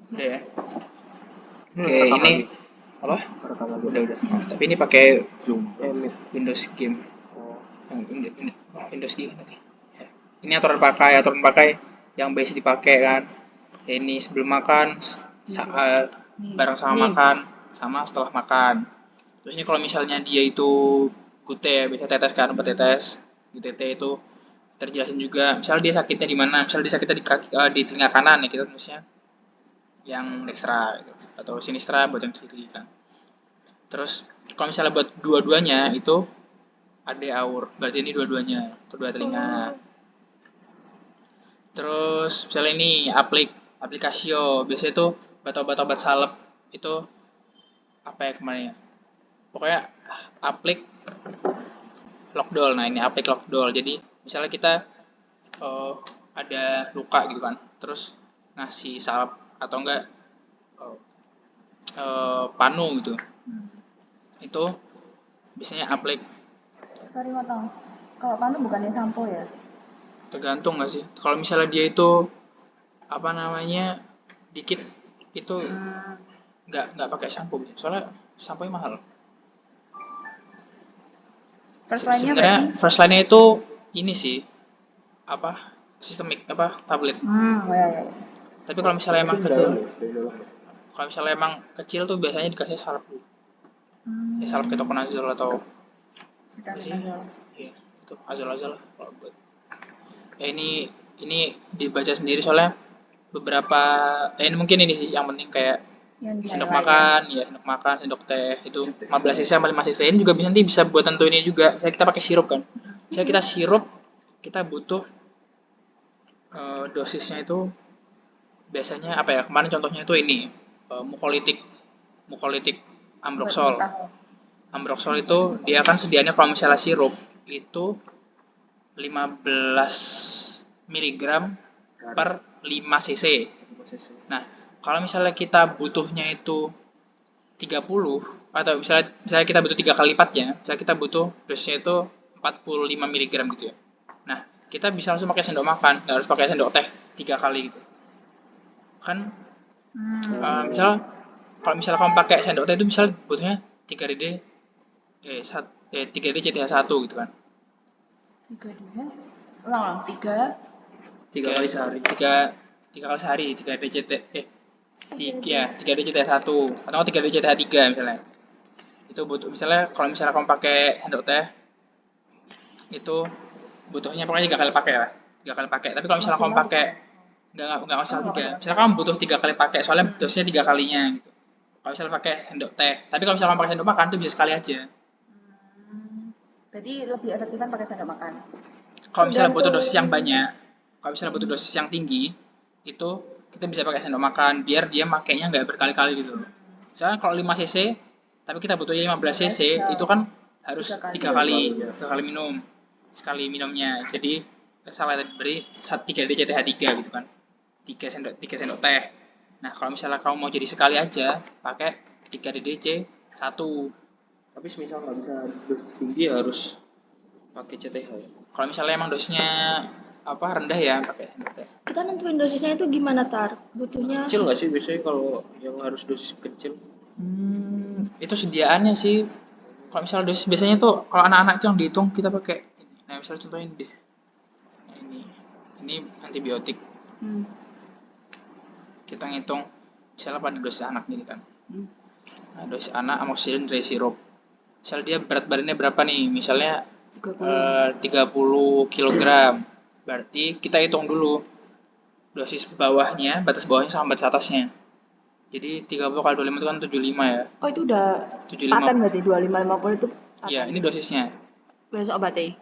Udah ya. Ini Oke, rekam ini lagi. apa? Rekam lagi. Udah. Oh, tapi ini pakai Zoom. Meet. Windows Game. Oh. Windows Game tadi. Ya. Ini aturan pakai yang biasa dipakai kan. Ini sebelum makan, saat bareng sama makan, sama setelah makan. Terus ini kalau misalnya dia itu gute ya, biasa tetes kan, obat tetes. Di TT itu terjelasin juga, misalnya dia sakitnya di mana, misalnya dia sakitnya di kaki, di telinga kanan ya kita tulisnya yang dextra gitu. Atau sinistra buat yang kiri kan. Terus kalau misalnya buat dua-duanya itu ada aur, berarti ini dua-duanya, kedua telinga. Terus misalnya ini aplikasio, biasanya itu obat-obat salep itu apa ya kemarin ya? Pokoknya aplik lockdoll. Nah, ini aplik lockdoll. Jadi misalnya kita eh, ada luka gitu kan, terus ngasih salep atau enggak eh, panu gitu. Itu biasanya aplik. Sorry motong. Kalau panu bukannya sampo ya? Tergantung nggak sih? Kalau misalnya dia itu apa namanya dikit itu nggak pakai sampo, soalnya sampo mahal. First line-nya Sebenarnya berarti? first line-nya itu ini sih apa sistemik apa tablet. Ya, ya. Tapi kalau misalnya emang kecil, Dalam ya, dari dalam. kalau misalnya emang kecil tuh biasanya dikasih salep dulu. Ya salep ketoconazole atau apa sih? Vitamin Iya, itu azal-azal lah kalau buat. Ya ini dibaca sendiri soalnya beberapa ini mungkin ini sih yang penting kayak yang di sendok highlight ya. makan, ya sendok makan, sendok teh itu 15 cc sama 5 cc. Ini juga bisa nanti bisa buat tentuin ini juga. Ya kita pakai sirup kan. Misalnya kita sirup, kita butuh dosisnya itu biasanya apa ya? Kemarin contohnya itu ini mukolitik, mukolitik Buat ambroxol. tahu. Ambroxol itu dia kan sedianya kalau misalnya sirup itu 15 miligram per 5 cc. Nah, kalau misalnya kita butuhnya itu 30 atau misalnya kita butuh 3 kali lipatnya, misalnya kita butuh dosisnya itu 45 miligram gitu ya. Nah, kita bisa langsung pakai sendok makan, nggak harus pakai sendok teh 3 kali gitu. Kan misal kalau misalnya kamu pakai sendok teh itu misal butuhnya 3 DD 3D CTH1 gitu kan. 3 dia. Ulang. 3 3 kali sehari. 3 kali sehari, 3 DCT 3 DCT1 atau 3 DCT3 misalnya. Itu butuh misalnya kalau misalnya kamu pakai sendok teh itu butuhnya pokoknya 3 kali pakai lah. 3 kali pakai. Tapi kalau misalnya kamu pakai nggak masalah 3. Misalnya kamu butuh 3 kali pakai soalnya dosisnya 3 kalinya gitu. Kalau misalnya pakai sendok teh, tapi kalau misalnya kamu pakai sendok makan itu bisa sekali aja. Berarti lebih efektifan pakai sendok makan. Kalau misalnya butuh dosis yang banyak, kalau misalnya butuh dosis yang tinggi, itu kita bisa pakai sendok makan biar dia makainya nggak berkali-kali gitu loh. Misalnya kalau 5 cc, tapi kita butuhnya 15 cc, itu kan harus 3 kali minum. Sekali minumnya. Jadi salah tadi beri 3 DCTH3 gitu kan. 3 sendok teh. Nah, kalau misalnya kamu mau jadi sekali aja, pakai 3 DDC 1. Tapi misal nggak bisa dos tinggi ya harus pakai CTH ya. Kalau misalnya emang dosisnya apa rendah ya pakai sendok teh. Kita nentuin dosisnya itu gimana, Tar? Butuhnya Kecil nggak sih biasanya kalau yang harus dosis kecil? Itu sediaannya sih. Kalau misalnya dosis biasanya tuh kalau anak-anak itu yang dihitung kita pakai ini. Nah, misalnya contohnya ini deh. Nah, ini antibiotik. Kita ngitung misalnya pada dosis anak ini kan. Nah, dosis anak amoxicillin dry syrup. Misalnya dia berat badannya berapa nih? Misalnya 30 kg. Berarti kita hitung dulu dosis bawahnya, batas bawahnya sama batas atasnya. Jadi 30 kali 25 itu kan 75 ya. Oh, itu udah 75. paten berarti 25 50 itu paten. Iya, ini dosisnya. Besok obatnya.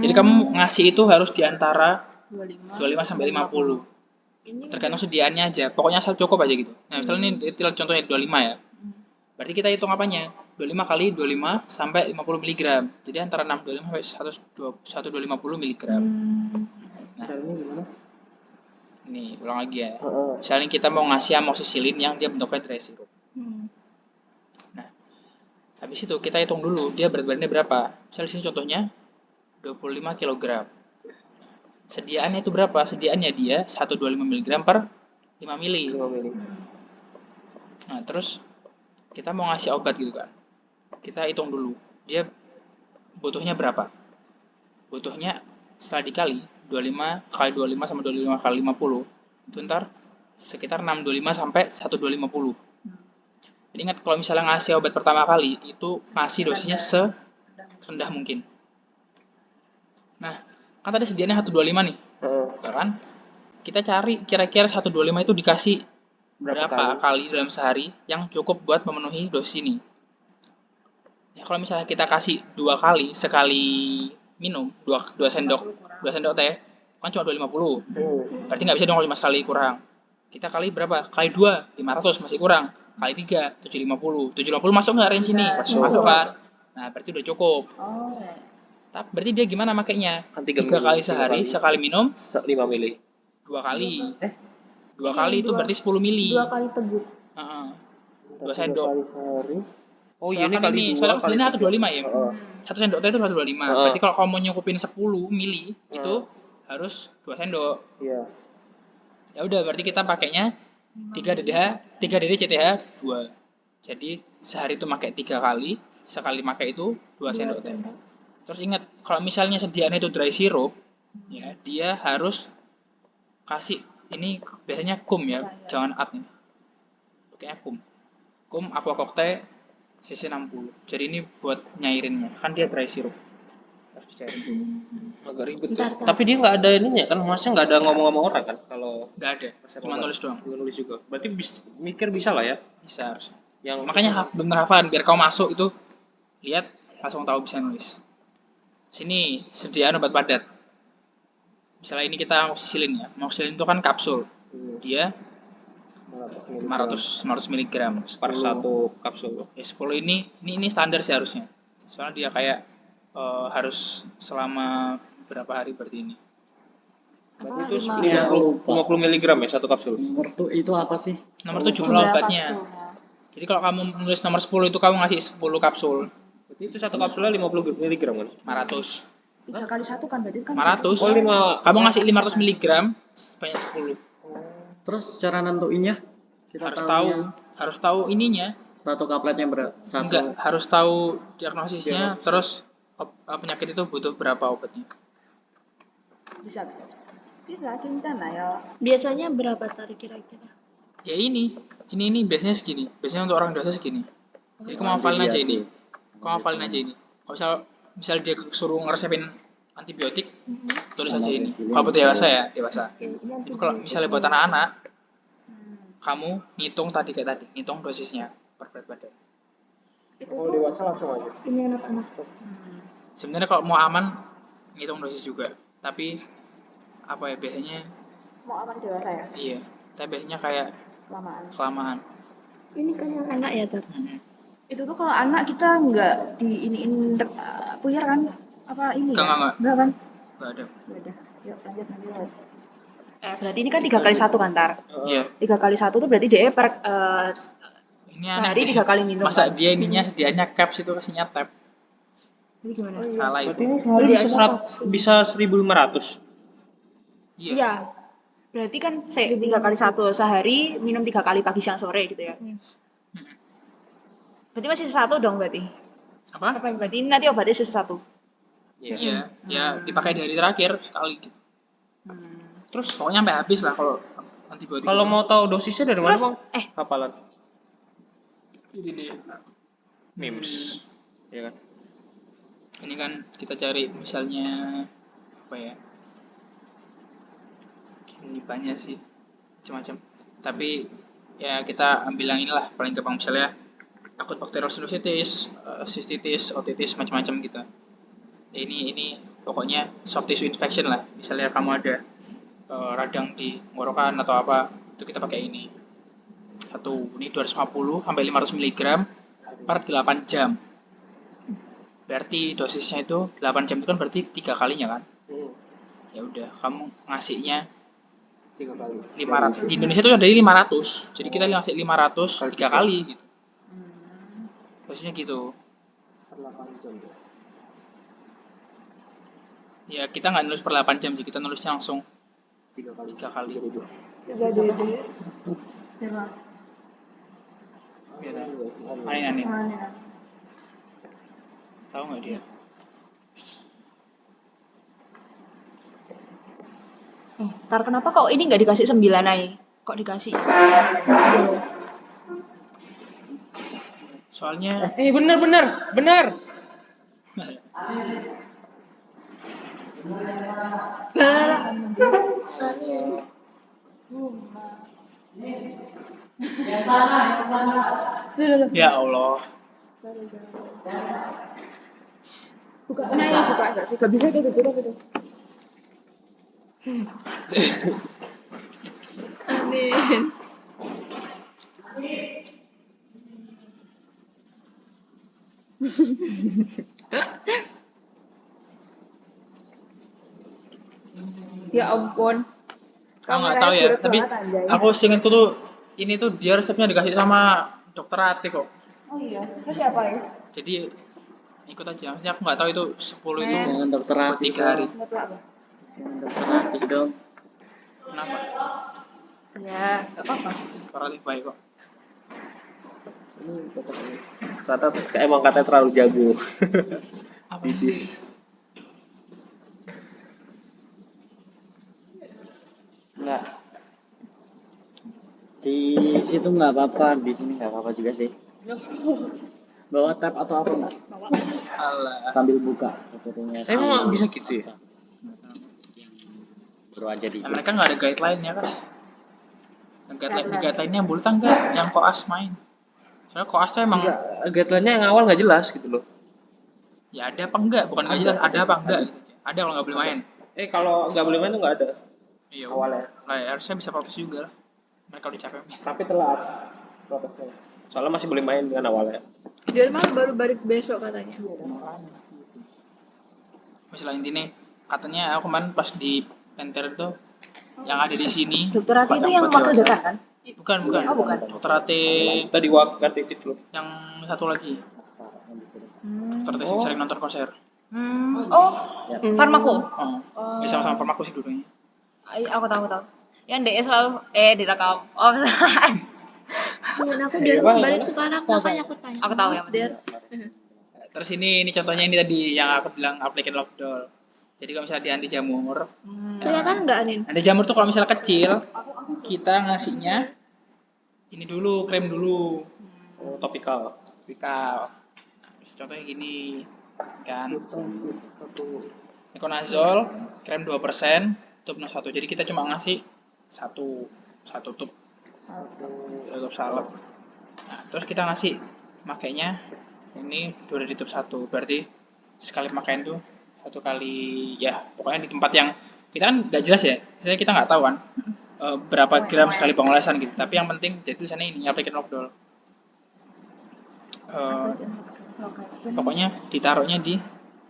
Jadi kamu ngasih itu harus di antara 25 sampai 50. Tergantung sediaannya aja. Pokoknya asal cukup aja gitu. Nah, misalnya ini contohnya 25 ya. Berarti kita hitung apanya? 25 kali 25 sampai 50 mg. Jadi antara 625 sampai 1250 mg. Nah, Caranya gimana? ini ulang lagi ya. Misalnya kita mau ngasih amoxicillin yang dia bentuknya dry syrup. Nah, habis itu kita hitung dulu dia berat badannya berapa. Misalnya di sini contohnya 25 kg. Sediaannya itu berapa? Sediaannya dia 125 mg per 5 mili. 5 mili. Nah, terus kita mau ngasih obat gitu kan. Kita hitung dulu. Dia butuhnya berapa? Butuhnya setelah dikali 25 kali 25 sama 25 kali 50. Itu ntar sekitar 625 sampai 1250. Jadi ingat kalau misalnya ngasih obat pertama kali itu ngasih dosisnya serendah mungkin. Nah, kan tadi sedianya 125 nih, ya kan? Kita cari kira-kira 125 itu dikasih berapa kali dalam sehari yang cukup buat memenuhi dosis ini. Ya kalau misalnya kita kasih 2 kali sekali minum 2 sendok teh kan cuma 250. Berarti nggak bisa dong 5 kali kurang. Kita kali berapa? Kali 2 500 masih kurang. Kali 3 750. 750 masuk nggak range ini? Masuk kan? Nah, berarti udah cukup. Oh. Tapi berarti dia gimana makainya? Kan 3 kali sehari sekali minum 5 mili. 2 kali. 2 kali itu berarti 10 mili. 2 kali teguk. Heeh. 2 sendok. Kali sehari. Oh Soalnya iya ini kan kali 2 soalnya kan kali sebenarnya 125 ya. Heeh. 1 sendok teh itu 125. Berarti kalau kamu mau nyukupin 10 mili itu harus 2 sendok. Iya. Ya udah berarti kita pakainya 3 DD CTH 2. Jadi sehari itu pakai 3 kali, sekali pakai itu 2 sendok teh. Terus ingat kalau misalnya sediaannya itu dry syrup, ya dia harus kasih ini biasanya kum ya, jangan at nih. Pakainya kum. Kum aqua cocktail CC 60. Jadi ini buat nyairinnya. Kan dia dry syrup. Harus dicairin dulu. Agak ribet ya. Tapi dia nggak ada ininya kan, maksudnya nggak ada ngomong-ngomong orang kan kalau Nggak ada, cuma nulis doang. nulis juga. Berarti mikir bisa lah ya. Bisa harus. Yang Makanya bener hafalan biar kau masuk itu lihat langsung tahu bisa nulis. Sini sediaan obat padat. Misalnya ini kita amoxicillin ya. Amoxicillin itu kan kapsul. Dia 500 mg per satu kapsul. Ya 10 ini standar sih harusnya. Soalnya dia kayak harus selama berapa hari berarti ini. Berarti itu 50 mg ya satu kapsul. Nomor tuh itu apa sih? Nomor 7 obatnya. Jadi kalau kamu nulis nomor 10 itu kamu ngasih 10 kapsul. Berarti itu satu kapsulnya 50 mg kan? 500. 3 kali 1 kan berarti kan 500. Oh 5. Kamu ngasih 500 mg sebanyak 10. Terus cara nentuinnya kita Harus tahu ininya. satu kapletnya Enggak, harus tahu diagnosisnya, terus penyakit itu butuh berapa obatnya. bisa rencana ya. Biasanya berapa tarik kira-kira? Ya ini biasanya segini. Biasanya untuk orang dewasa segini. Jadi kamu hafalin aja ini. Kalau misal dia suruh ngeresepin antibiotik, tulis aja ini. Kalau buat dewasa ya, dewasa. Jadi kalau misalnya buat anak-anak, kamu ngitung ngitung dosisnya per berat badan. Kalau dewasa langsung aja. Ini anak-anak. Sebenarnya kalau mau aman, ngitung dosis juga. Tapi apa ya biasanya? Mau aman dewasa ya? Iya. Tapi biasanya kayak kelamaan. Ini kan yang Anak ya, Tat? itu tuh kalau anak kita nggak di iniin puyer kan? Apa ini? Enggak. Enggak kan? Enggak ada. Udah. Yuk lanjut. Berarti ini kan 3 kali 1 kan, Tar? Iya. 3 kali 1 tuh berarti dia per Ini sehari aneh. 3 kali minum. Masa kan? dia ininya sedianya caps itu kasihnya tab. Ini gimana? Salah Berarti itu. ini sehari bisa 1.500. Iya. Iya. Berarti kan 3 kali 1 sehari minum 3 kali pagi siang sore gitu ya. Berarti masih satu dong berarti. Apa? Berarti ini nanti obatnya sisa 1. Iya. Ya dipakai di hari terakhir sekali. Gitu. Terus pokoknya sampai habis lah kalau antibiotik. Kalau mau tahu dosisnya dari mana, Terus, Bang? Hafalan. ini nih. Memes. Ya kan? Ini kan kita cari misalnya apa ya? Ini banyak sih macam-macam. Tapi ya kita ambil yang inilah paling gampang misalnya akut bacterial sinusitis, sistitis, otitis macam-macam gitu. Ini pokoknya soft tissue infection lah. Misalnya kamu ada radang di tenggorokan atau apa, itu kita pakai ini. Ini 250 sampai 500 mg per 8 jam. Berarti dosisnya itu 8 jam itu kan berarti 3 kalinya kan? Ya udah, kamu ngasihnya 3 kali. 500. Di Indonesia itu ada 500. Jadi kita ngasih 500 3 kali gitu. Dosisnya gitu. Per 8 jam ya. Ya kita nggak nulis per 8 jam sih, kita nulisnya langsung 3 kali. 3 kali. 3 DD. Siapa? Biasa. Anin. Mana? Tahu nggak dia? Ntar kenapa kok ini nggak dikasih 9 aja? Kok dikasih 10? Soalnya Benar. ya Allah. Buka enggak sih? Gak bisa kayak gitu apa tuh? Amin. Ya ampun. Aku nggak tahu ya, tapi aku seingatku tuh ini tuh dia resepnya dikasih sama dokter Ati kok. Oh iya, terus siapa ya? Jadi ikut aja. Maksudnya aku nggak tahu itu 10 itu Jangan dokter hati 3 hari. Nggak tahu apa. Jangan dokter hati dong. Kenapa? Ya, nggak apa-apa. Dokter Ati baik kok. Ini cocok ini. Emang katanya terlalu jago. Apa Bidis. Enggak. Di situ nggak apa-apa, di sini nggak apa-apa juga sih. Bawa tab atau apa nggak? Alah. Sambil buka fotonya. Emang bisa gitu ya? Baru aja di. Ya, mereka nggak ada guideline-nya kan? Yang guideline-nya yang bultang nggak? Yang koas main. Soalnya koas tuh emang Guideline-nya yang awal nggak jelas gitu loh. ya ada apa enggak? Bukan nggak jelas, ada apa enggak? Gitu. Ada kalau nggak boleh main. Kalau nggak boleh main tuh nggak ada. Iya. Awalnya. Lah, ya, harusnya bisa protes juga lah. Mereka udah capek. Tapi telat protesnya. Soalnya masih boleh main dengan awalnya. Dia malah baru balik besok katanya. Masalah intinya katanya aku kemarin pas di Penter itu yang ada di sini. Dokter Ati itu yang buat wakil dewasa. dekan kan? Bukan. Oh, bukan. Dokter Ati Tadi waktu dikit loh. yang satu lagi. Dokter Ati yang sering nonton konser. Oh, Farmako. Oh. Ya sama-sama farmaku sih dulunya. Aku tahu. Yang DE selalu direkam. Oh, Dan aku dia balik sekarang makanya aku tanya. Aku tahu yang Dia Terus ini contohnya ini tadi yang aku bilang application lockdown. Jadi kalau misalnya di anti jamur, kelihatan nggak Anin? anti jamur tuh kalau misalnya kecil, kita ngasihnya ini dulu, krem dulu, Oh, topikal. Vikal. Contohnya gini, kan? Iconazole, krem 2%, tub 1. Jadi kita cuma ngasih satu tub salep. Nah, terus kita ngasih makainya ini udah di tub 1. Berarti sekali makan tuh 1 kali ya pokoknya di tempat yang kita kan nggak jelas ya. Misalnya kita nggak tahu kan berapa gram sekali pengolesan gitu. Tapi yang penting jadi tulisannya ini application lockdown. Pokoknya ditaruhnya di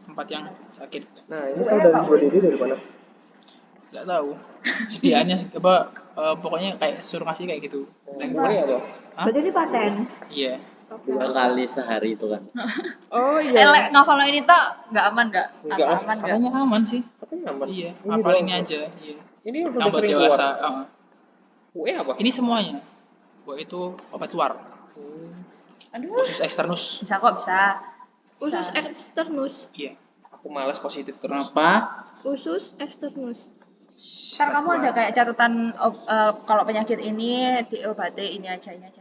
tempat yang sakit. Nah, ini tahu dari gue dari mana? Nggak tahu. Sediaannya apa pokoknya kayak suruh ngasih kayak gitu. Ini apa? Hah? berarti ini paten. Iya. 2 kali sehari itu kan. Oh iya. Ngafalin ini tuh nggak aman nggak? Nggak. Aman nggak? Katanya aman sih. Katanya aman. Iya. Ini Apal doang. ini aja. Iya. Ini yang Yang udah buat sering dewasa. keluar. UE apa? Ini semuanya. Buat itu obat luar. Aduh, Khusus eksternus. bisa kok bisa. Usus eksternus. Iya. Aku malas positif terus. Kenapa? Usus eksternus. Ntar kamu ada kayak catatan kalau penyakit ini diobati ini aja. Nggak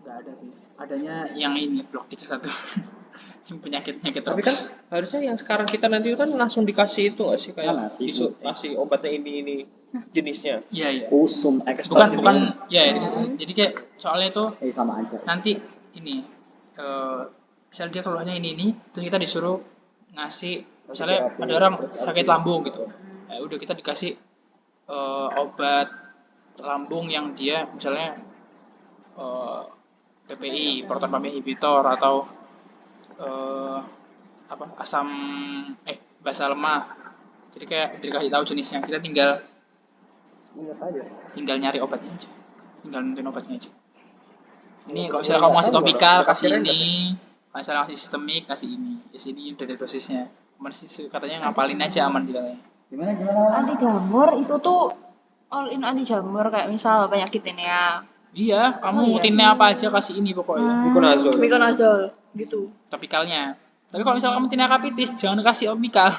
ada sih. Adanya yang ini blok 31. Penyakit-penyakit Tapi kan harusnya yang sekarang kita nanti kan langsung dikasih itu nggak sih kayak Ngasih. kasih obatnya ini jenisnya. Iya. Usum ekstrak. Bukan ya. Jadi kayak soalnya itu sama aja. nanti ini misalnya dia keluarnya ini terus kita disuruh ngasih misalnya ada orang sakit lambung gitu udah kita dikasih obat lambung yang dia misalnya PPI proton pump inhibitor atau asam basa lemah. Jadi kayak dikasih tahu jenisnya, kita tinggal Ingat aja. nyari obatnya aja, tinggal nentuin obatnya aja. Ini kalau misalnya kamu ngasih topikal kasih ini, kalau misalnya ngasih sistemik kasih ini, di sini udah ada dosisnya. Cuman sih katanya ngapalin aja aman sih katanya. Gimana? Anti jamur itu tuh all in anti jamur kayak misal penyakit tinea. Iya, kamu iya. tinea apa aja kasih ini pokoknya. Miconazole. Miconazole gitu. Topikalnya. Tapi kalau misalnya kamu tinea kapitis, jangan kasih topikal.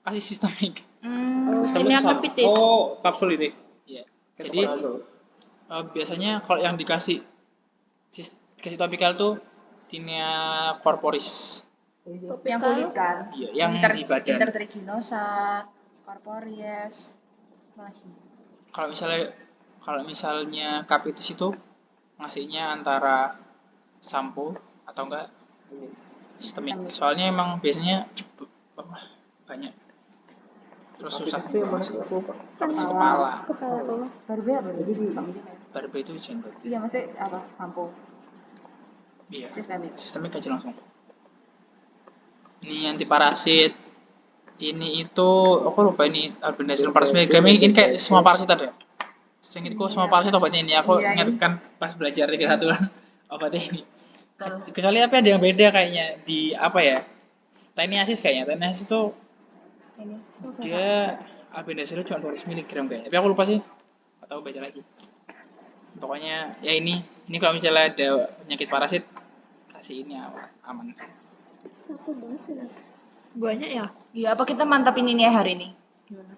Kasih sistemik. Tinea kapitis. Oh, kapsul ini. Iya. Jadi biasanya kalau yang dikasih kasih topikal tuh tinea corporis. Yang kulit kan? Iya, yang di badan. Intertriginosa, corpories, lagi. Kalau misalnya kapitis itu ngasihnya antara sampo atau enggak sistemik. Soalnya emang biasanya banyak. Terus susah. Itu yang mana sih? Aku lupa. Kapitis kepala. Kepala tuh. Barbe apa? Jadi Barbe itu jenggot. iya maksudnya apa? Sampo. Iya. Sistemik. Sistemik aja langsung. Ini anti parasit. Ini itu aku lupa ini albendazole 400 mg. Ini kayak semua parasit ada. Seingatku semua parasit obatnya ini. Aku Iya, ingat kan pas belajar 31 kan obatnya ini. Kecuali apa ada yang beda kayaknya di apa ya? Tiniasis kayaknya. Tiniasis itu Ini. dia albendazole cuma 200 mg kayaknya. Tapi aku lupa sih. Atau baca lagi. Pokoknya ya ini kalau misalnya ada penyakit parasit kasih ini aman. Aku banget. Banyak ya? Iya, apa kita mantapin ini ya hari ini? Gimana?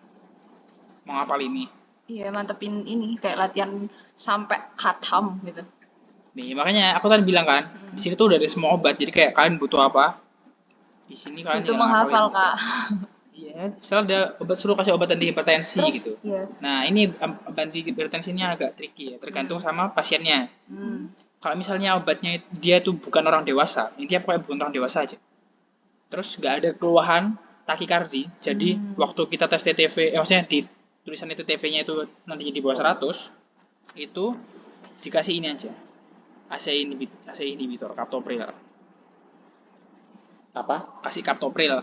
Mau ngapal ini. Iya, mantapin ini kayak latihan sampai khatam gitu. Nih, makanya aku tadi bilang kan, di sini tuh udah ada semua obat. Jadi kayak kalian butuh apa? Di sini kalian Itu tinggal menghafal, ngapalin. Kak. Iya, misalnya ada obat suruh kasih obat anti hipertensi gitu. Iya. Nah, ini obat anti hipertensinya agak tricky ya, tergantung sama pasiennya. Kalau misalnya obatnya dia tuh bukan orang dewasa, intinya pokoknya bukan orang dewasa aja. Terus nggak ada keluhan takikardi, jadi waktu kita tes TTV, maksudnya di tulisan itu TTV-nya itu nantinya di bawah 100, itu dikasih ini aja, AC inhibitor, captopril. Apa? Kasih captopril.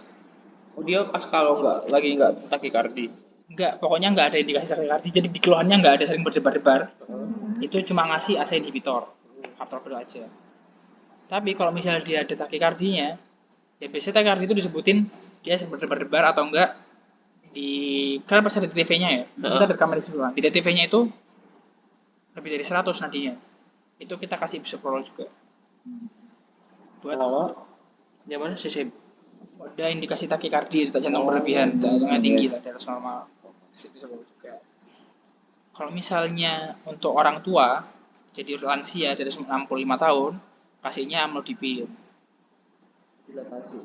Oh, dia pas kalau lagi nggak takikardi. Enggak, pokoknya nggak ada indikasi takikardi, jadi di keluhannya nggak ada sering berdebar-debar. Itu cuma ngasih AC inhibitor, captopril aja. Tapi kalau misalnya dia ada takikardinya, ya biasanya takikardi itu disebutin dia sering berdebar-debar atau enggak kan pasti ada TTV-nya ya. Kita rekaman di situ. Di TTV-nya itu lebih dari 100 nadinya. Itu kita kasih bisoprolol juga. Buat Yang mana sih? ada indikasi takikardi, detak jantung berlebihan, jantungnya tinggi lah di atas normal. Kasih bisoprolol juga. Kalau misalnya untuk orang tua, jadi lansia dari 65 tahun, kasihnya amlodipin. Dilatasi.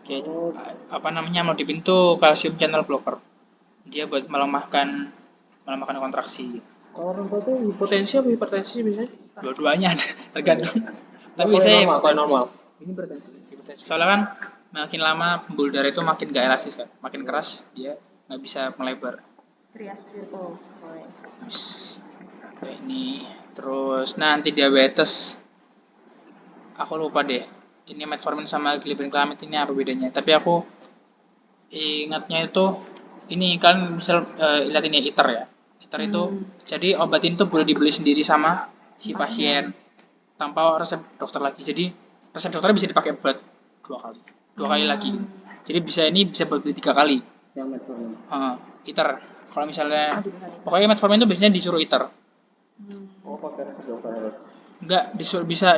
Oke, apa namanya amlodipin itu kalsium channel blocker. Dia buat melemahkan kontraksi. Kalau orang tua tuh hipotensi apa hipertensi biasanya? Dua-duanya ada, tergantung. Tapi Kalau biasanya normal, kalau normal. ini hipertensi. Soalnya kan makin lama pembuluh darah itu makin gak elastis kan, makin keras dia nggak bisa melebar. Kayak ini. Terus nanti diabetes, aku lupa deh. Ini metformin sama glibenclamid ini apa bedanya? Tapi aku ingatnya itu ini kan bisa lihat ini ITER ya. ITER itu jadi obat ini tuh boleh dibeli sendiri sama si pasien tanpa resep dokter lagi. Jadi resep dokternya bisa dipakai buat dua kali lagi. Jadi bisa buat beli 3 kali. Yang metformin. ITER. Kalau misalnya pokoknya metformin itu biasanya disuruh ITER. Oh, pakai resep dokter harus. Enggak,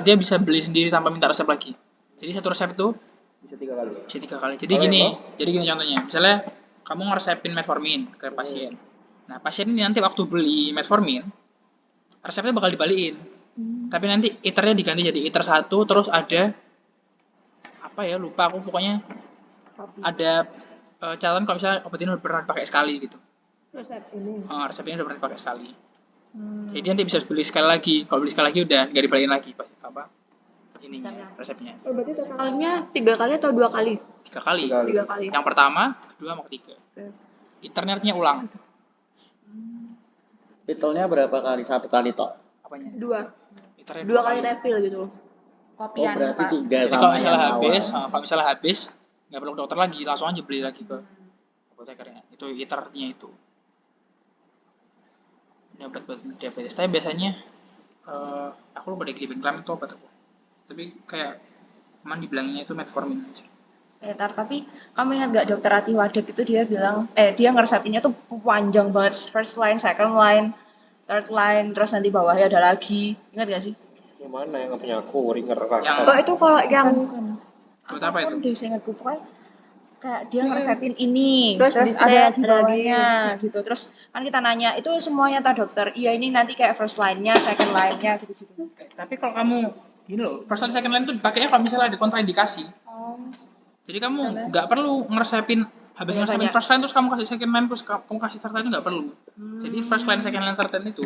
dia bisa beli sendiri tanpa minta resep lagi. Jadi satu resep itu Bisa 3 kali. bisa 3 kali. Jadi gini contohnya. Misalnya kamu ngeresepin metformin ke pasien. Nah, pasien ini nanti waktu beli metformin, resepnya bakal dibalikin. Tapi nanti ITER-nya diganti jadi ITER 1, terus ada apa ya, lupa aku, pokoknya ada catatan kalau misalnya obat ini udah pernah dipakai sekali gitu. Resep ini. Resep ini udah pernah dipakai sekali. Jadi nanti bisa beli sekali lagi. Kalau beli sekali lagi udah nggak dibalikin lagi apa ininya resepnya. Oh, berarti totalnya 3 kali atau 2 kali? 3 kali. 3 kali. Yang pertama, kedua, sama ketiga. ITER-nya artinya ulang. Pitolnya berapa kali? 1 kali tok. Apanya? 2. ITER-nya 2 kali refill gitu loh. Oh, Kopian, berarti Pak. 3 Jadi sama kalau misalnya yang habis, awal. kalau misalnya habis, nggak perlu ke dokter lagi, langsung aja beli lagi ke apotekernya. Itu ITER-nya itu. Ini obat buat diabetes. Tapi biasanya aku lupa deh glibenclamid itu obat aku. Tapi kayak cuman dibilangnya itu metformin aja. Tapi kamu ingat gak dokter Ati Wadek itu dia bilang, dia ngeresepinnya tuh panjang banget, first line, second line, third line, terus nanti bawahnya ada lagi. Ingat gak sih? Yang mana yang nggak punya aku, ringer Yang Oh itu kalau yang buat apa itu? Apapun deh, saya ingat pokoknya kayak dia ngeresepin ini, Terus terus di-set ada lagi ada lagi. bawahnya gitu. Terus kan kita nanya, itu semuanya tak dokter? Iya, ini nanti kayak first line-nya, second line-nya gitu-gitu. Tapi kalau kamu gini loh, first line second line itu dipakainya kalau misalnya ada kontraindikasi. Jadi kamu nggak perlu ngeresepin habis ngeresepin Banyak. first line terus kamu kasih second line terus kamu kasih third line, nggak perlu. Jadi first line, second line, third line itu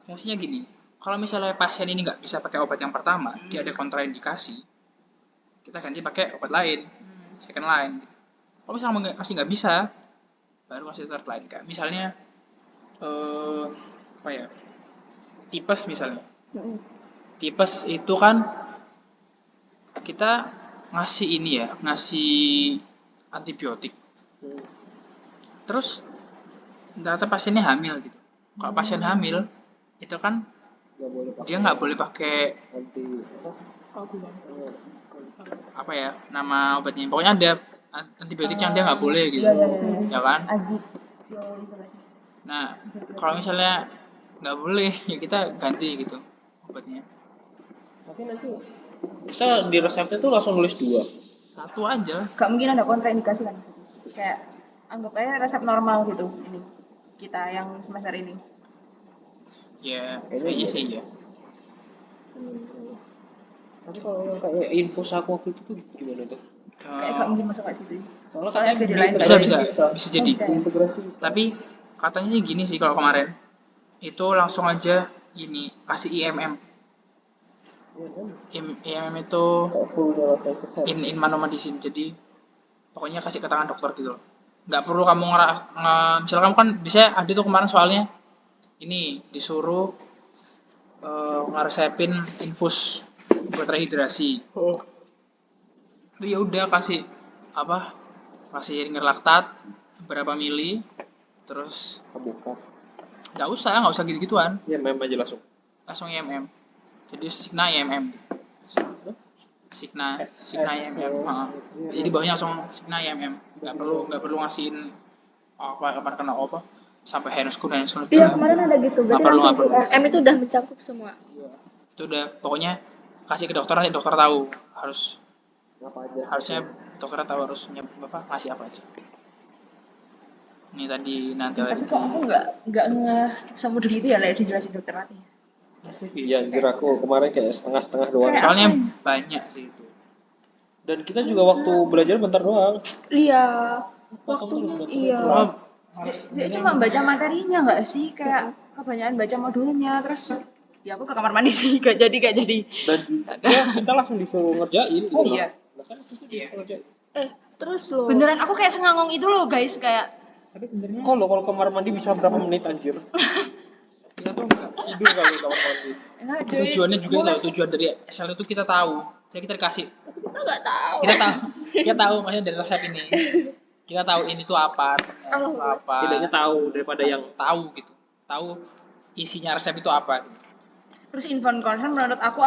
fungsinya gini. Kalau misalnya pasien ini nggak bisa pakai obat yang pertama, dia ada kontraindikasi, kita ganti pakai obat lain, second line. Kalau misalnya masih nggak bisa, baru kasih third line. Kayak misalnya apa ya? Tipes misalnya. Tipes itu kan kita ngasih ini ya, ngasih antibiotik. Terus ternyata pasiennya hamil gitu. Kalau pasien hamil itu kan nggak boleh pakai dia nggak boleh pakai anti apa ya nama obatnya. Pokoknya ada antibiotik yang dia nggak boleh gitu, ya kan? Nah kalau misalnya nggak boleh ya kita ganti gitu obatnya. tapi nanti kita di resepnya tuh langsung nulis 2. Satu aja. Gak mungkin ada kontraindikasi kan? Kayak anggap aja resep normal gitu. Ini kita yang semester ini. Ya, Kayaknya iya. Tapi kalau yang kayak info aku waktu itu tuh gimana tuh? Kayak gak mungkin masuk ke situ. Soalnya Soalnya katanya jadi lain. Bisa jadi. Integrasi bisa. Tapi katanya sih gini sih kalau kemarin itu langsung aja ini kasih IMM. IMM itu full selesai. in manual medicine, jadi pokoknya kasih ke tangan dokter gitu loh. Nggak perlu kamu misalnya kamu kan bisa ada tuh kemarin soalnya ini disuruh ngaresepin infus buat rehidrasi. Itu ya udah kasih ringer laktat berapa mili, terus Buka. nggak usah gitu-gituan, Ya mem aja langsung IMM. Jadi Signa IMM. Signa IMM. Jadi bawahnya langsung Signa IMM. Nggak perlu ngasihin apa kena apa sampai handscoon. Iya kemarin ada gitu. Berarti Nggak perlu. M itu udah mencakup semua. Itu udah pokoknya kasih ke dokter, nanti dokter tahu apa aja. harusnya dokter tahu harus ngasih apa aja. Ini tadi nanti Tapi kok aku nggak semudah itu ya lah dijelasin dokter Ati. Iya, anjir aku kemarin kayak setengah-setengah doang. Soalnya banyak sih itu. Dan kita juga waktu belajar bentar doang. Iya. Waktunya iya. Dia cuma baca materinya nggak sih, kayak kebanyakan baca modulnya, terus ya aku ke kamar mandi sih, gak jadi. Dan kita langsung disuruh ngerjain gitu. Iya. Kan kita disuruh ngerjain. Terus loh. Beneran aku kayak sengangong itu loh guys, kayak Tapi sebenarnya Kalau kamar mandi bisa berapa menit anjir? kita tuh nggak Tidur kali kamar mandi. enggak cuy. tujuannya juga tahu, tujuan dari SL itu kita tahu. Jadi kita dikasih, Kita nggak tahu. kita tahu maksudnya dari resep ini. Kita tahu ini tuh apa, itu apa. Setidaknya tahu daripada yang tahu gitu. Tahu isinya resep itu apa. Terus inform concern menurut aku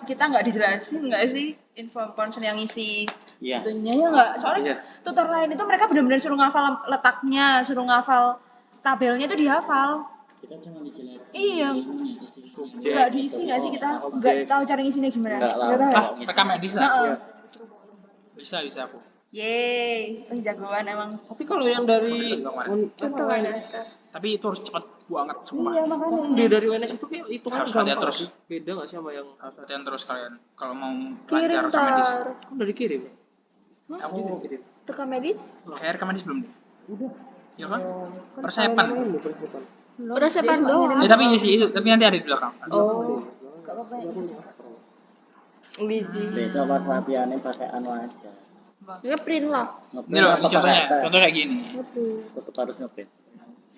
kita nggak dijelasin nggak sih inform concern yang isi Iya. itunya ya nggak, soalnya tutor lain itu mereka benar-benar suruh ngafal letaknya, suruh ngafal tabelnya itu dihafal. Kita cuma dijelasin. Iya, nggak diisi nggak sih, kita nggak tahu cara ngisinya gimana. Nggak lah. Nggak tahu ya? Rekam medis lah. Heeh. Bisa aku. Yeay, jagoan emang. Tapi kalau yang dari Tapi itu harus cepat banget sumpah. Iya makanya. dia dari UNS itu kayak itu kan Harus latihan gampang terus. sih. Beda nggak sih sama yang Harus latihan terus kalian kalau mau Kirim lancar rekam medis. tar. kan udah dikirim? Aku Dikirim. Rekam medis. kayak rekam medis belum deh. Udah. Ya kan? Persiapan. Persiapan. Resepan doang. Ya, tapi isi itu, tapi nanti ada di belakang. Oh. Biji. Besok pas latihannya pakai anu aja. Ngeprint lah. Ini loh, ini contohnya kayak gini. Tetap harus ngeprint.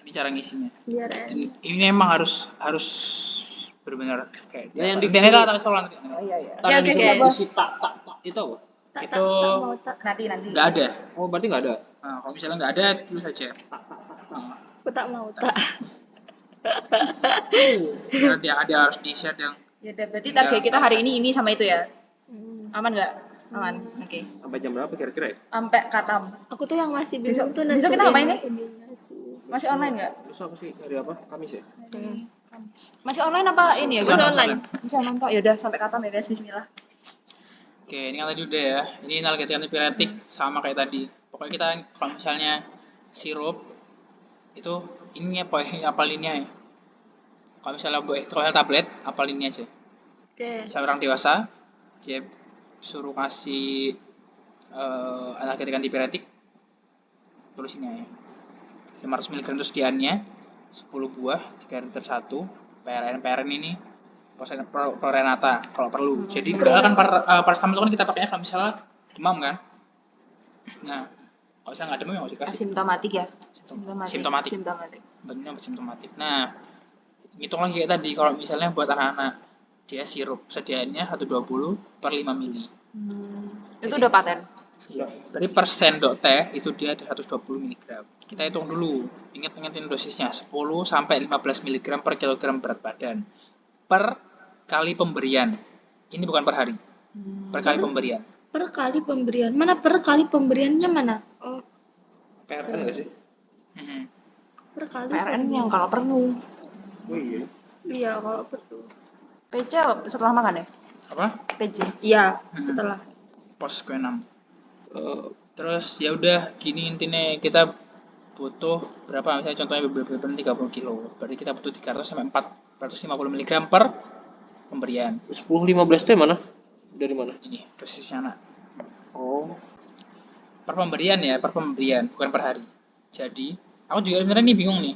Ini cara ngisinya. Biar enak. Ini emang harus benar-benar kayak. Ya, yang Ini lah tapi setelah nanti. Taruh di oke, isi tak itu apa? Tak Itu mau tak. Nanti. nggak ada. Oh, berarti nggak ada. Nah, kalau misalnya nggak ada, tulis aja. Aku tak mau tak. Karena dia ada harus di share yang Ya udah, berarti target kita hari ini sama itu ya. Aman nggak? Aman. Oke. Sampai jam berapa kira-kira ya? Sampai katam. Aku tuh yang masih Besok- bingung tuh besok kita ngapain nih? kombinasi. Masih online nggak? Besok apa sih? Hari apa? Kamis ya? Masih online apa ini ya? Masih Masih online. Masih online kok. Yaudah sampai katam ya guys. Bismillah. Oke, ini kan tadi udah ya. Ini nalgetik antipiretik sama kayak tadi. Pokoknya kita kalau misalnya sirup itu ini apa ya, apalinnya ya. Kalau misalnya tablet, apalin ini aja. Oke. Misalnya orang dewasa, dia suruh kasih analgetik antipiretik, tulis ini ya. 500 mg itu sediaannya, 10 buah, 3 liter 1, PRN ini Prorenata kalau perlu. Jadi padahal kan paracetamol itu kan kita pakainya kalau misalnya demam kan. Nah, kalau misalnya nggak demam ya nggak usah kasih. Asimptomatik ya. Simptomatik. Simptomatik. Bentuknya simptomatik. Nah, hitung lagi kayak tadi kalau misalnya buat anak-anak dia sirup sediaannya 120 per 5 mili. Itu udah paten. Jadi per sendok teh itu dia ada 120 mg. Kita hitung dulu. Ingat-ingatin dosisnya 10 sampai 15 mg per kilogram berat badan. Per kali pemberian. Ini bukan per hari. Per kali pemberian. Per kali pemberian. Mana per kali pemberiannya mana? Oh, PRN nggak sih? per kali. PRN yang kalau perlu. Oh iya. Iya, kalau perlu. PC setelah makan ya? Apa? PC. Iya, setelah. Pos Q6. Terus ya udah gini intinya kita butuh berapa misalnya contohnya beban 30 kilo. Berarti kita butuh 300 sampai 450 mg per pemberian. 10-15 teh mana? Dari mana? Ini dosisnya nak. Oh. Per pemberian ya, per pemberian, bukan per hari. Jadi, aku juga sebenarnya nih bingung nih.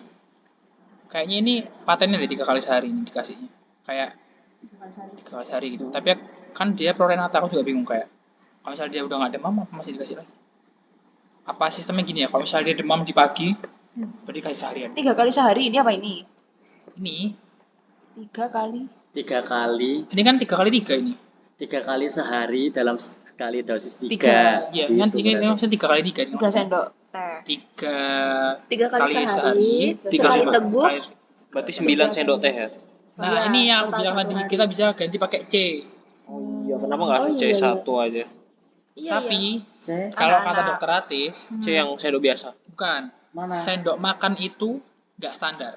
Kayaknya ini patennya ada 3 kali sehari ini dikasihnya. Kayak 3 kali sehari gitu. Tapi kan dia Prorenata, aku juga bingung kayak. Kalau misalnya dia udah nggak demam, apa masih dikasih lagi? Apa sistemnya gini ya? Kalau misalnya dia demam di pagi, berarti kasih seharian. 3 kali sehari ini apa ini? Ini 3 kali. 3 kali, ini kan 3 kali 3 ini. 3 kali sehari dalam sekali dosis 3. Tiga. Iya, Gitu kan ini berarti. maksudnya 3 kali 3 ini. 3 sendok teh. 3 kali sehari, Tiga sekali sendok. teguk. Berarti 9 sendok teh ya? Nah, Iya, ini yang aku total bilang satu tadi, hari. kita bisa ganti pakai C. Oh iya, kenapa nggak Oh C iya, iya. 1 aja? Tapi C, kalau kata Anak-anak. dokter Atif, C yang sendok biasa. bukan. mana? Sendok makan itu nggak standar.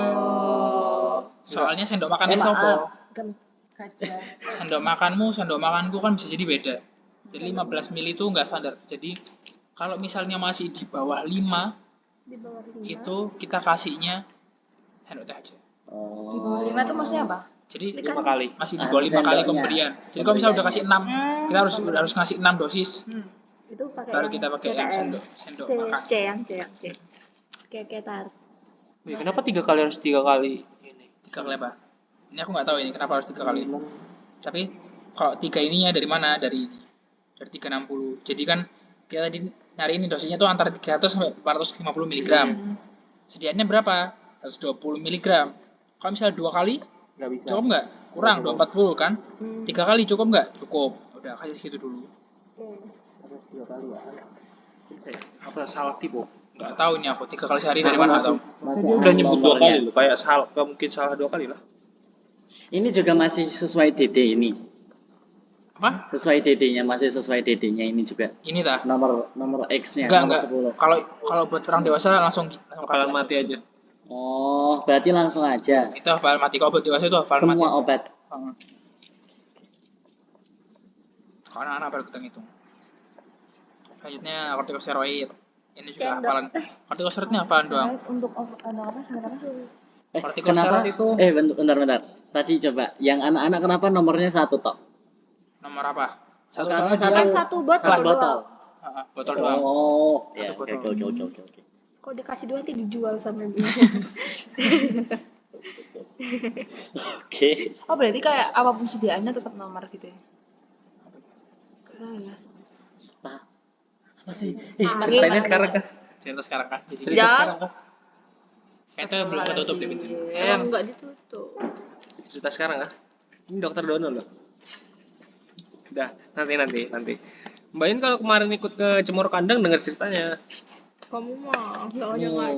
Oh. Soalnya sendok makannya maaf. sopo. Kaca. Sendok makanmu, sendok makanku kan bisa jadi beda. Jadi 15 ml itu nggak standar. Jadi kalau misalnya masih di bawah 5, Di bawah 5. itu kita kasihnya sendok teh aja. Oh. Di bawah 5 itu maksudnya apa? Jadi 5 kali. masih di bawah 5 kali Sendoknya. pemberian. Jadi kalau misalnya udah kasih 6, kita harus ngasih 6 dosis. Itu pakai Baru yang kita pakai yang CTM. sendok C, makan. C yang C yang C. Oke, tarik. Wih, kenapa 3 kali harus 3 kali ini? 3 kali apa? Ini aku nggak tahu ini kenapa harus 3 kali. Tapi kalau 3 ininya dari mana? Dari 360. Jadi kan kita tadi nyari ini dosisnya tuh antara 300 sampai 450 mg. Sediaannya berapa? 120 mg. Kalau misalnya 2 kali Nggak bisa. cukup nggak? Kurang 240 kan? 3 kali cukup nggak? Cukup. Udah kasih segitu dulu. Harus 3 kali ya. Apa salah tipe? Nggak tahu ini aku 3 kali sehari dari mana nggak tahu. Masih Udah ada nyebut 2 nomornya. kali loh. Kayak salah, nggak mungkin salah 2 kali lah. Ini juga masih sesuai DD ini. Apa? Sesuai DD-nya, masih sesuai DD-nya ini juga. Ini tah? Nomor X-nya, Enggak, nomor enggak. 10. Kalau buat orang dewasa langsung Hafalan mati aja. Oh, berarti langsung aja. Itu hafal mati. Kalau buat dewasa itu hafal mati. Semua aja. obat. Kalau anak-anak baru kita ngitung. Selanjutnya kortikosteroid. Ini juga Cendok. hafalan. Kortikosteroid ini hafalan doang. Untuk apa? Kortikosteroid itu Bentar. Tadi coba, yang anak-anak kenapa nomornya 1 tok? nomor apa? Satu Karena soalnya Kan dia- satu botol. Satu botol. botol doang. Oh, ya, Satu oke, botol. oke. Kalau dikasih 2 nanti dijual sama dia. Oke. Oh berarti kayak apapun sediaannya tetap nomor gitu ya? Nah, apa sih? Ceritain sekarang kah? Cerita sekarang kan. Jadi Cerita Ya. sekarang kah? kayaknya belum ketutup deh pintunya. Emang enggak ditutup. Cerita sekarang kah? Ini dokter Dono loh. Udah, nanti. Mbak In kalau kemarin ikut ke Cemoro Kandang denger ceritanya. Kamu mah soalnya enggak.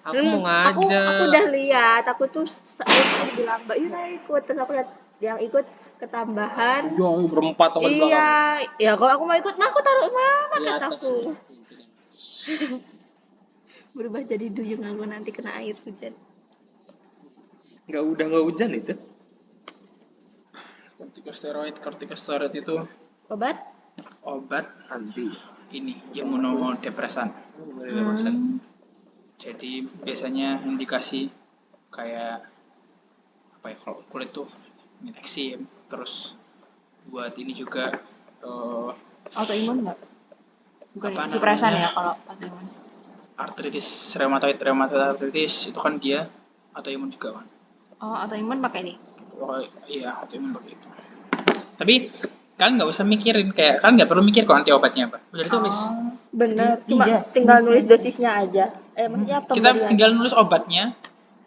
Aku mau ngajak. Aku udah lihat, aku tuh bilang Mbak Yuna ikut, terus aku lihat yang ikut ketambahan. Yo, berempat teman belakang. Iya, ya kalau aku mau ikut mah aku taruh mana Di atas. kataku. Berubah jadi duyung aku nanti kena air hujan. Nggak hujan itu. Kortikosteroid itu Obat? obat Anti. ini imunodepresan. Jadi biasanya indikasi kayak apa ya, kalau kulit tuh eksim, terus buat ini juga Autoimun nggak? Bukan Apa supresan namanya? ya kalau autoimun. artritis rheumatoid arthritis itu kan dia autoimun juga kan. Oh, autoimun pakai ini. Oh iya, autoimun pakai itu. Tapi kalian nggak usah mikirin, kayak kalian nggak perlu mikir kok anti obatnya apa. Udah ditulis. Bener, Iya, cuma iya, tinggal jenisnya. nulis dosisnya aja. Maksudnya Kita pemberian. tinggal nulis obatnya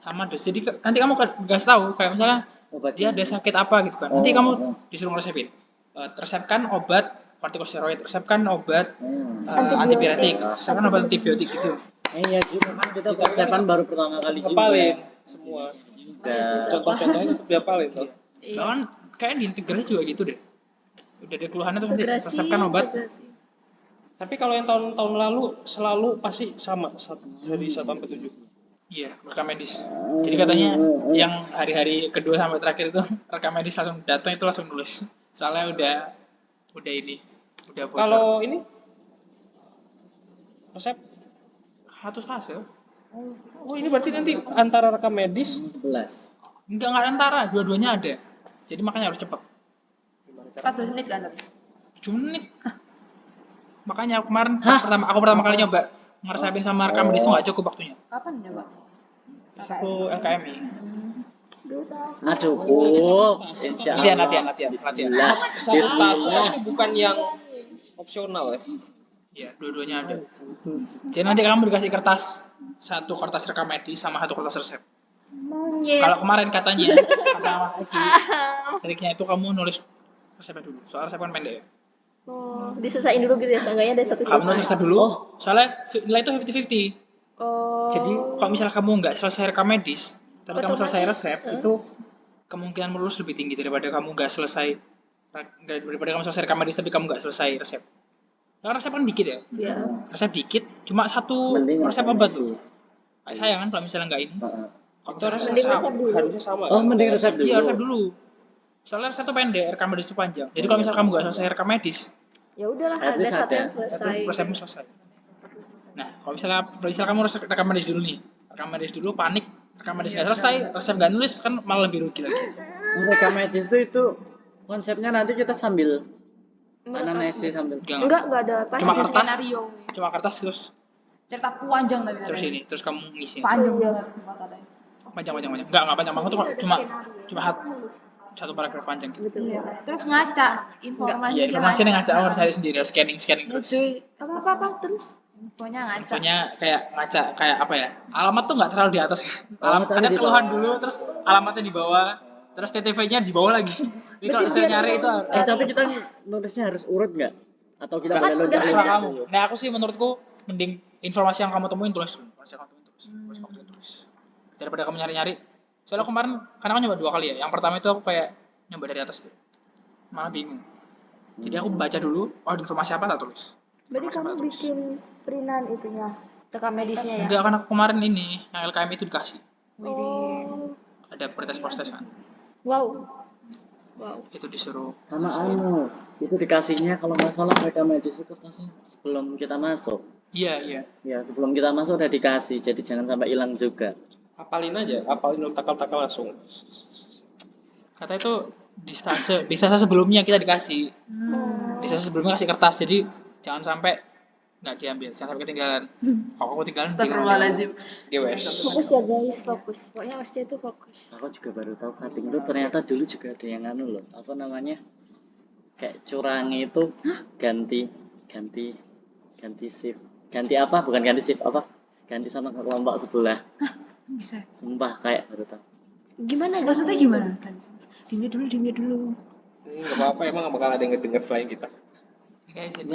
sama dosis. Jadi nanti kamu kasih tahu kayak misalnya Obat dia ada sakit apa gitu kan. Nanti Oh, kamu oh. disuruh resepin. Resepkan obat kortikosteroid, resepkan obat Hmm. antipiretik, resepkan obat antibiotik gitu. Iya juga kan kita persiapan baru pertama kali juga. Ngapalin semua. Juga. Contoh-contohnya tetap diapalin tuh. Bahkan kayak di integrasi juga gitu deh. Udah ada keluhannya terus nanti Integrasi, resepkan obat. integrasi. Tapi kalau yang tahun-tahun lalu selalu pasti sama dari 1 sampai 7. Iya, rekam medis. Jadi katanya yang hari-hari kedua sampai terakhir itu rekam medis langsung datang itu langsung nulis. Soalnya udah ini, udah bocor. Kalau ini resep. Satu hasil. Oh, ini berarti nanti antara rekam medis 11. Enggak antara, dua-duanya ada. Jadi makanya harus cepat. 14 menit kan tadi. 7 menit. Makanya aku pertama kali nyoba ngeresepin sama rekam medis itu nggak cukup waktunya. Kapan coba? Pas aku LKMI. Aduh, insya Allah. Latihan. Bismillah. tasnya ini bukan yang opsional ya. Iya, dua-duanya ada. Jadi nanti kamu dikasih kertas, satu kertas rekam medis sama satu kertas resep. Monyet. Kalau kemarin katanya, kata Mas Eki, triknya itu kamu nulis resepnya dulu. Soal resep kan pendek ya. Oh, diselesain dulu gitu ya, seenggaknya ada satu Kamu nulis selesai. resep dulu, soalnya nilai itu 50-50. Oh. Jadi kalau misalnya kamu nggak selesai rekam medis, tapi kamu selesai Otomatis, resep, itu kemungkinan lulus lebih tinggi daripada kamu nggak selesai rekam medis tapi kamu nggak selesai resep. Karena resep kan dikit ya. Iya. Resep dikit, cuma satu Mending resep rekam obat loh. medis. Sayang kan kalau misalnya nggak ini. Heeh. Kalau Itu misalnya Mending resep dulu. harusnya sama. Oh, mending resep dulu. Iya, resep dulu. Soalnya resep itu pendek, rekam medis itu panjang. Jadi kalau misalnya kamu nggak selesai rekam medis, Ya udahlah, At ada least satu ada. yang terus selesai. resepmu selesai. Nah, kalau misalnya kamu rekam medis dulu nih, rekam medis dulu panik, rekam medis nggak selesai, resep nggak nulis kan malah lebih rugi lagi. Rekam medis itu konsepnya nanti kita sambil analisis sambil. Enggak ada pas. Cuma Ada kertas, skenario. cuma kertas terus Cerita panjang tapi terus katanya. ini, terus kamu ngisi. Panjang Iya. banget sumpah katanya. Panjang. Enggak panjang banget tuh, cuma satu paragraf panjang gitu. Betul. Iya. Terus ngaca informasi. Iya, informasinya ngaca, kamu harus cari sendiri, harus scanning terus. Apa terus? Infonya ngaca. Infonya kayak ngaca, kayak apa ya? Alamat tuh nggak terlalu di atas. Alamat Ada di keluhan bawah. dulu, terus alamatnya di bawah, terus TTV-nya di bawah lagi. Jadi kalau saya nyari itu Tapi kita nulisnya harus urut nggak? Atau kita Kan boleh udah terserah loncat kamu. dulu? Nah aku sih menurutku mending informasi yang kamu temuin tulis dulu. Informasi yang kamu temuin tulis. Daripada kamu nyari-nyari. Soalnya kemarin karena aku nyoba 2 kali ya. Yang pertama itu aku kayak nyoba dari atas tuh. Malah bingung. Jadi aku baca dulu, oh informasi apa tak tulis. Berarti kamu bikin printan itunya, rekam medisnya ya? Enggak, kan aku kemarin ini yang LKM itu dikasih. Oh. Ada pretest kan. Wow. Itu disuruh. Sama itu dikasihnya kalau nggak salah rekam medis itu kertasnya sebelum kita masuk. Iya. Ya sebelum kita masuk udah dikasih, jadi jangan sampai hilang juga. Apalin aja, apalin lu takal-takal langsung. Kata itu di stase sebelumnya kita dikasih. Di stase sebelumnya kasih kertas, jadi jangan sampai nggak diambil, jangan sampai ketinggalan. Kalau aku ketinggalan, Astagfirullahaladzim. GWS. Fokus ya guys, fokus. Pokoknya OSCE itu fokus. Aku juga baru tahu cutting itu ternyata dulu juga ada yang anu loh, apa namanya? Kayak curangi itu ganti shift. Ganti apa? Bukan ganti shift apa? Ganti sama kelompok sebelah. Bisa. Sumpah kayak baru tahu. Gimana? Maksudnya gimana? Dimi dulu. Ini nggak apa-apa, emang nggak bakal ada yang ngedenger selain kita. Oke, jadi